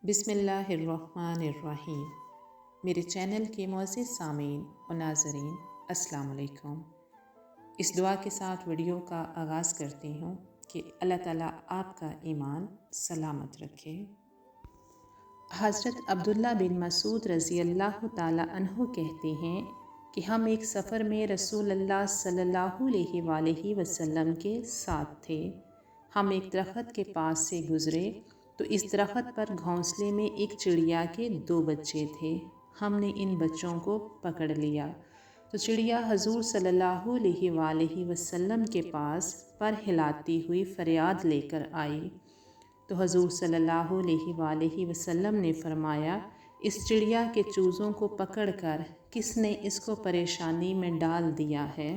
بسم اللہ الرحمن الرحیم۔ میرے چینل کے معزز سامعین و ناظرین السلام علیکم۔ اس دعا کے ساتھ ویڈیو کا آغاز کرتی ہوں کہ اللہ تعالیٰ آپ کا ایمان سلامت رکھے۔ حضرت عبداللہ بن مسعود رضی اللہ تعالیٰ عنہ کہتے ہیں کہ ہم ایک سفر میں رسول اللہ صلی اللہ علیہ وآلہ وسلم کے ساتھ تھے۔ ہم ایک درخت کے پاس سے گزرے تو اس درخت پر گھونسلے میں ایک چڑیا کے 2 بچے تھے۔ ہم نے ان بچوں کو پکڑ لیا تو چڑیا حضور صلی اللہ علیہ وآلہ وسلم کے پاس پر ہلاتی ہوئی فریاد لے کر آئی تو حضور صلی اللہ علیہ وآلہ وسلم نے فرمایا، اس چڑیا کے چوزوں کو پکڑ کر کس نے اس کو پریشانی میں ڈال دیا ہے؟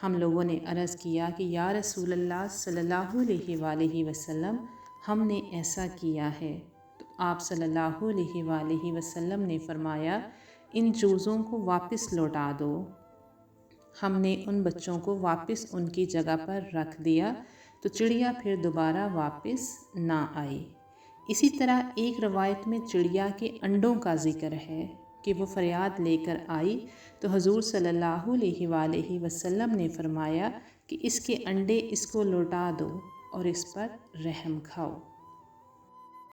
ہم لوگوں نے عرض کیا کہ یا رسول اللہ صلی اللہ علیہ وآلہ وسلم، ہم نے ایسا کیا ہے۔ تو آپ صلی اللہ علیہ وآلہ وسلم نے فرمایا، ان چوزوں کو واپس لوٹا دو۔ ہم نے ان بچوں کو واپس ان کی جگہ پر رکھ دیا تو چڑیا پھر دوبارہ واپس نہ آئی۔ اسی طرح ایک روایت میں چڑیا کے انڈوں کا ذکر ہے کہ وہ فریاد لے کر آئی تو حضور صلی اللہ علیہ وآلہ وسلم نے فرمایا کہ اس کے انڈے اس کو لوٹا دو اور اس پر رحم کھاؤ۔